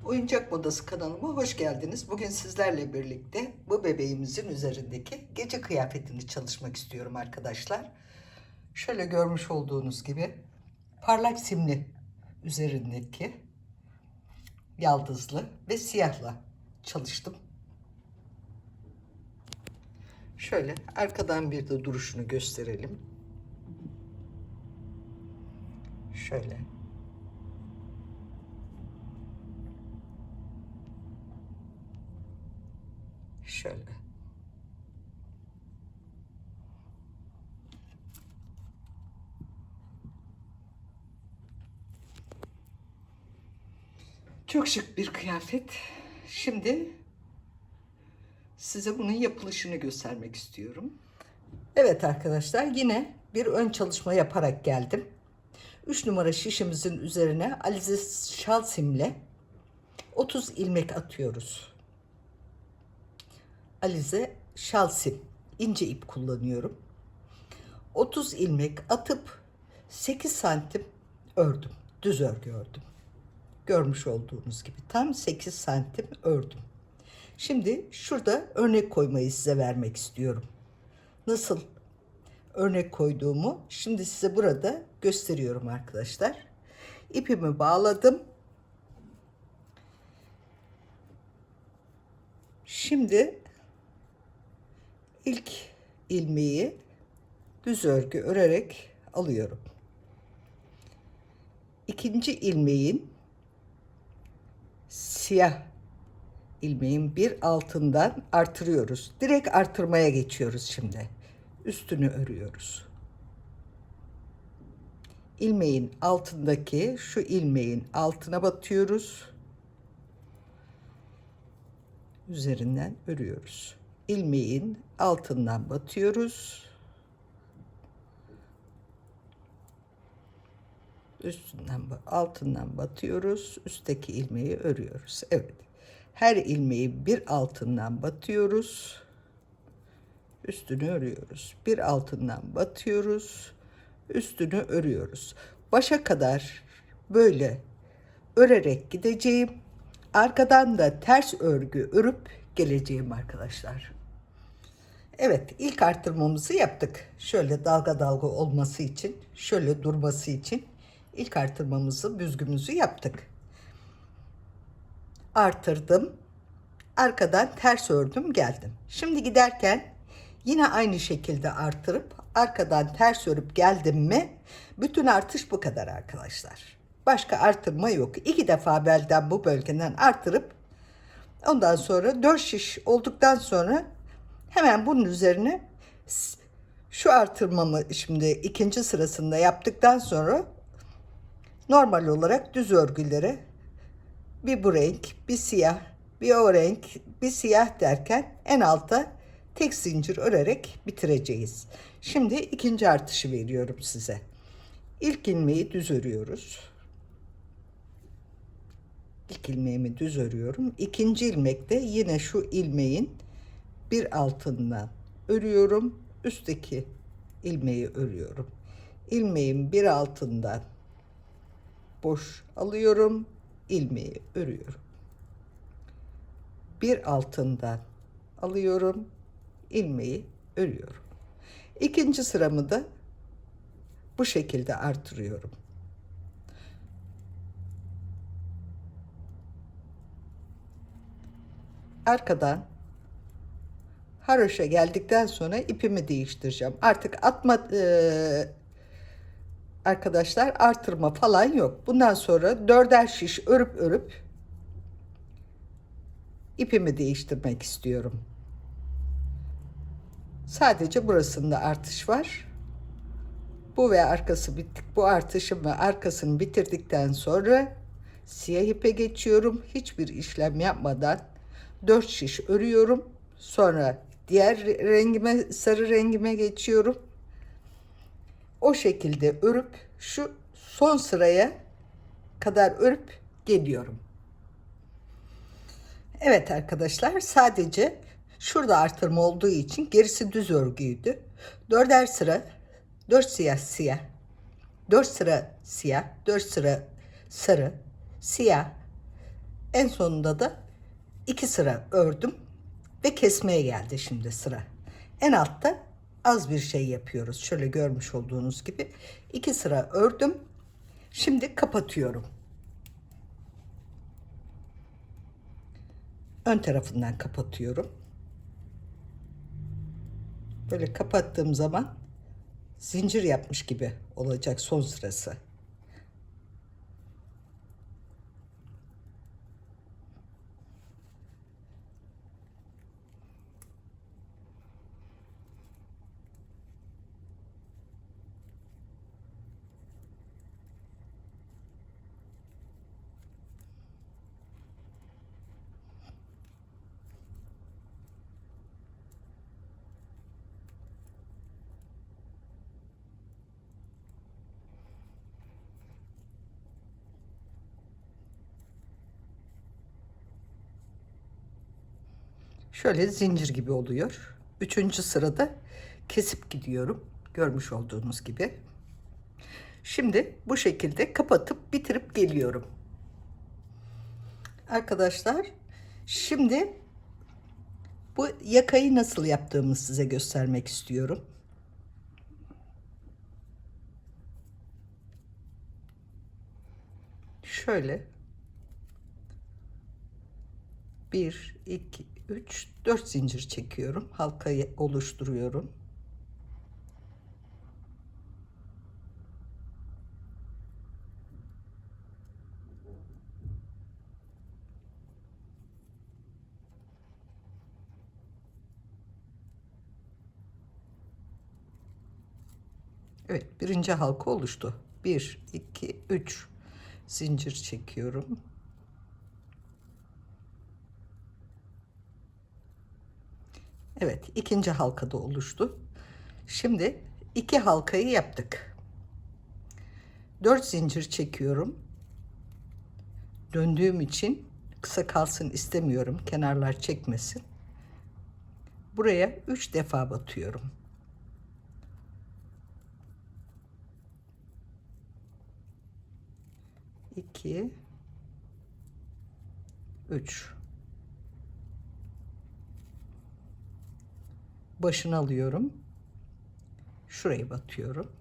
Oyuncak Modası kanalıma hoş geldiniz. Bugün sizlerle birlikte bu bebeğimizin üzerindeki gece kıyafetini çalışmak istiyorum arkadaşlar. Şöyle görmüş olduğunuz gibi parlak simli üzerindeki yaldızlı ve siyahla çalıştım. Şöyle arkadan bir de duruşunu gösterelim. Şöyle. Şöyle. Çok şık bir kıyafet. Şimdi size bunun yapılışını göstermek istiyorum. Evet arkadaşlar, yine bir ön çalışma yaparak geldim. 3 numara şişimizin üzerine alize şal simle 30 ilmek atıyoruz. Alize şal sim ince ip kullanıyorum. 30 ilmek atıp 8 santim ördüm. Düz örgü ördüm. Görmüş olduğunuz gibi tam 8 santim ördüm. Şimdi şurada örnek koymayı size vermek istiyorum. Nasıl örnek koyduğumu şimdi size burada gösteriyorum arkadaşlar. İpimi bağladım. Şimdi ilk ilmeği düz örgü örerek alıyorum. İkinci ilmeğin siyah ilmeğin bir altından artırıyoruz. Direkt artırmaya geçiyoruz şimdi. Üstünü örüyoruz. İlmeğin altındaki şu ilmeğin altına batıyoruz. Üzerinden örüyoruz. İlmeğin altından batıyoruz. Altından batıyoruz. Üstteki ilmeği örüyoruz. Evet. Her ilmeği bir altından batıyoruz. Üstünü örüyoruz. Bir altından batıyoruz. Üstünü örüyoruz. Başa kadar böyle örerek gideceğim. Arkadan da ters örgü örüp geleceğim arkadaşlar. Evet, ilk artırmamızı yaptık. Şöyle dalga dalga olması için, şöyle durması için ilk artırmamızı, büzgümüzü yaptık. Artırdım. Arkadan ters ördüm, geldim. Şimdi giderken yine aynı şekilde artırıp arkadan ters örüp geldim mi bütün artış bu kadar arkadaşlar. Başka artırma yok. 2 defa belden bu bölgeden artırıp ondan sonra 4 şiş olduktan sonra hemen bunun üzerine şu artırmamı şimdi ikinci sırasında yaptıktan sonra normal olarak düz örgülere bir bu renk, bir siyah, bir o renk, bir siyah derken en alta tek zincir örerek bitireceğiz. Şimdi ikinci artışı veriyorum size. İlk ilmeği düz örüyoruz. İlk ilmeğimi düz örüyorum. İkinci ilmekte yine şu ilmeğin bir altından örüyorum. Üstteki ilmeği örüyorum. İlmeğin bir altından boş alıyorum. İlmeği örüyorum. Bir altından alıyorum. İlmeği örüyorum. İkinci sıramı da bu şekilde artırıyorum. Arkadan haroşa geldikten sonra ipimi değiştireceğim. Artık arkadaşlar artırma falan yok. Bundan sonra 4'er şiş örüp ipimi değiştirmek istiyorum. Sadece burasında artış var. Bu ve arkası bittik. Bu artışım ve arkasını bitirdikten sonra siyah ipe geçiyorum. Hiçbir işlem yapmadan 4 şiş örüyorum. Sonra diğer rengime, sarı rengime geçiyorum. O şekilde örüp şu son sıraya kadar örüp geliyorum. Evet arkadaşlar, sadece şurada artırma olduğu için gerisi düz örgüydü. 4'er sıra 4 siyah siyah, 4 sıra siyah, 4 sıra sarı, siyah, En sonunda da 2 sıra ördüm ve kesmeye geldi şimdi sıra. En altta az bir şey yapıyoruz. Şöyle görmüş olduğunuz gibi 2 sıra ördüm. Şimdi kapatıyorum. Ön tarafından kapatıyorum. Böyle kapattığım zaman zincir yapmış gibi olacak son sırası. Şöyle zincir gibi oluyor. Üçüncü sırada kesip gidiyorum. Görmüş olduğunuz gibi. Şimdi bu şekilde kapatıp bitirip geliyorum. Arkadaşlar, şimdi bu yakayı nasıl yaptığımı size göstermek istiyorum. Şöyle 1, 2, 3, 4 zincir çekiyorum. Halkayı oluşturuyorum. Evet, birinci halka oluştu. 1, 2, 3 zincir çekiyorum. Evet, ikinci halkada oluştu. Şimdi 2 halkayı yaptık. 4 zincir çekiyorum. Döndüğüm için kısa kalsın istemiyorum. Kenarlar çekmesin. Buraya 3 defa batıyorum. 2, 3. Başını alıyorum. Şurayı batıyorum.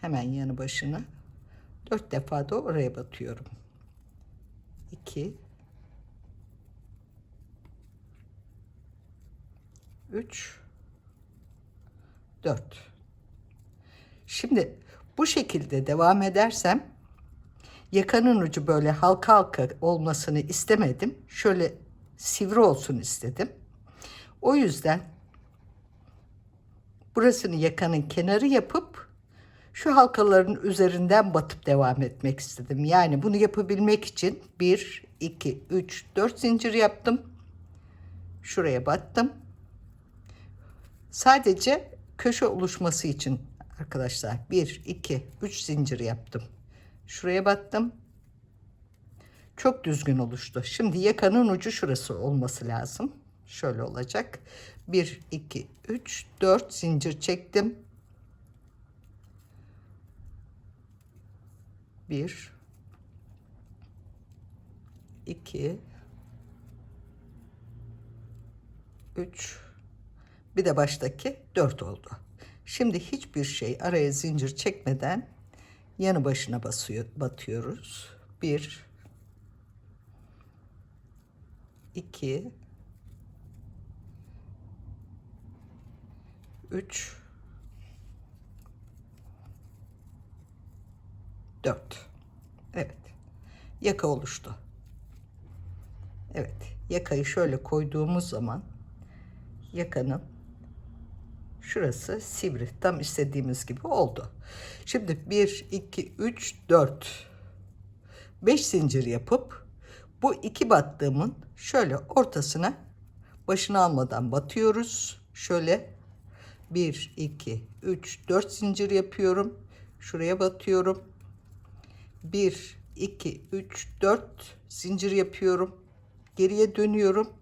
Hemen yanı başına 4 defa da oraya batıyorum. 2, 3, 4. Şimdi bu şekilde devam edersem yakanın ucu böyle halka halka olmasını istemedim. Şöyle sivri olsun istedim. O yüzden burasını yakanın kenarı yapıp şu halkaların üzerinden batıp devam etmek istedim. Yani bunu yapabilmek için 1, 2, 3, 4 zincir yaptım. Şuraya battım. Sadece köşe oluşması için arkadaşlar 1, 2, 3 zincir yaptım. Şuraya battım. Çok düzgün oluştu. Şimdi yakanın ucu şurası olması lazım. Şöyle olacak. 1, 2, 3, 4 zincir çektim. 1, 2, 3, bir de baştaki 4 oldu. Şimdi hiçbir şey araya zincir çekmeden yanı başına batıyoruz. 1, 2, 3, 4. Evet. Yaka oluştu. Evet. Yakayı şöyle koyduğumuz zaman yakanın şurası sivri. Tam istediğimiz gibi oldu. Şimdi 1, 2, 3, 4. 5 zincir yapıp bu iki battığımın şöyle ortasına başını almadan batıyoruz. Şöyle 1, 2, 3, 4 zincir yapıyorum. Şuraya batıyorum. 1, 2, 3, 4 zincir yapıyorum. Geriye dönüyorum.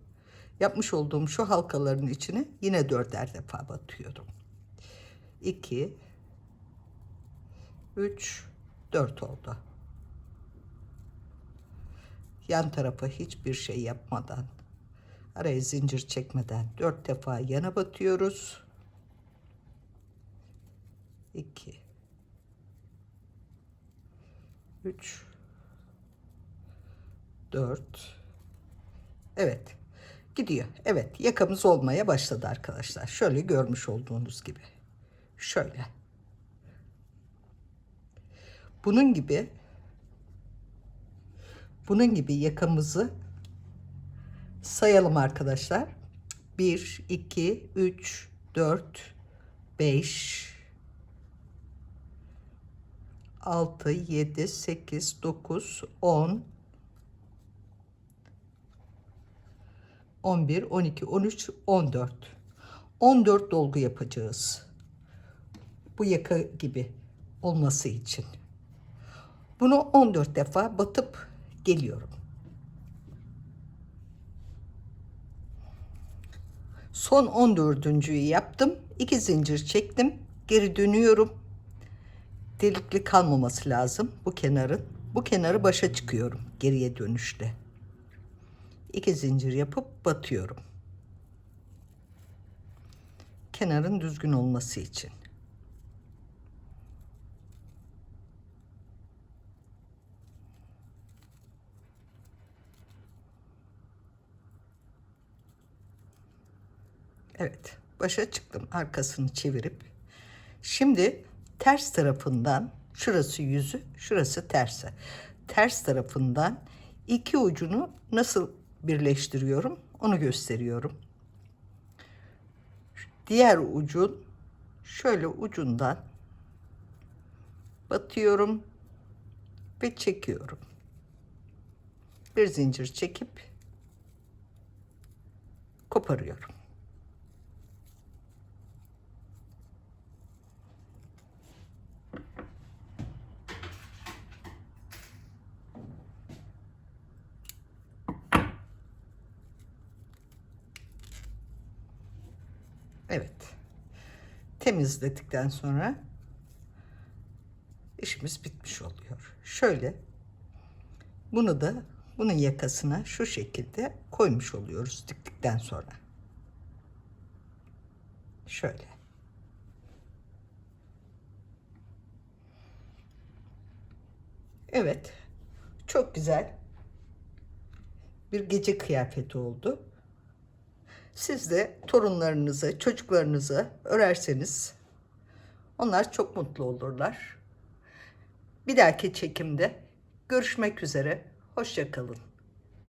Yapmış olduğum şu halkaların içine yine 4'er defa batıyorum. 2, 3, 4 oldu. yan tarafa hiçbir şey yapmadan, araya zincir çekmeden 4 defa yana batıyoruz. 2 3 4. Evet. Gidiyor. Evet, yakamız olmaya başladı arkadaşlar. Şöyle görmüş olduğunuz gibi. Şöyle. Bunun gibi yakamızı sayalım arkadaşlar. 1 2 3 4 5 6 7 8 9 10 11 12 13 14. 14 dolgu yapacağız. Bu yaka gibi olması için. Bunu 14 defa batıp geliyorum. Son 14.'yü yaptım. 2 zincir çektim. Geri dönüyorum. Delikli kalmaması lazım bu kenarın. Bu kenarı başa çıkıyorum geriye dönüşte. 2 zincir yapıp batıyorum. Kenarın düzgün olması için. Evet, başa çıktım arkasını çevirip. Şimdi ters tarafından, şurası yüzü, şurası tersi. Ters tarafından iki ucunu nasıl birleştiriyorum onu gösteriyorum. Diğer ucun şöyle ucundan batıyorum ve çekiyorum. Bir zincir çekip koparıyorum. Evet. Temizledikten sonra işimiz bitmiş oluyor. Şöyle bunu da bunun yakasına şu şekilde koymuş oluyoruz diktikten sonra. Şöyle. Evet. Çok güzel bir gece kıyafeti oldu. Siz de torunlarınızı, çocuklarınızı örerseniz onlar çok mutlu olurlar. Bir dahaki çekimde görüşmek üzere. Hoşça kalın.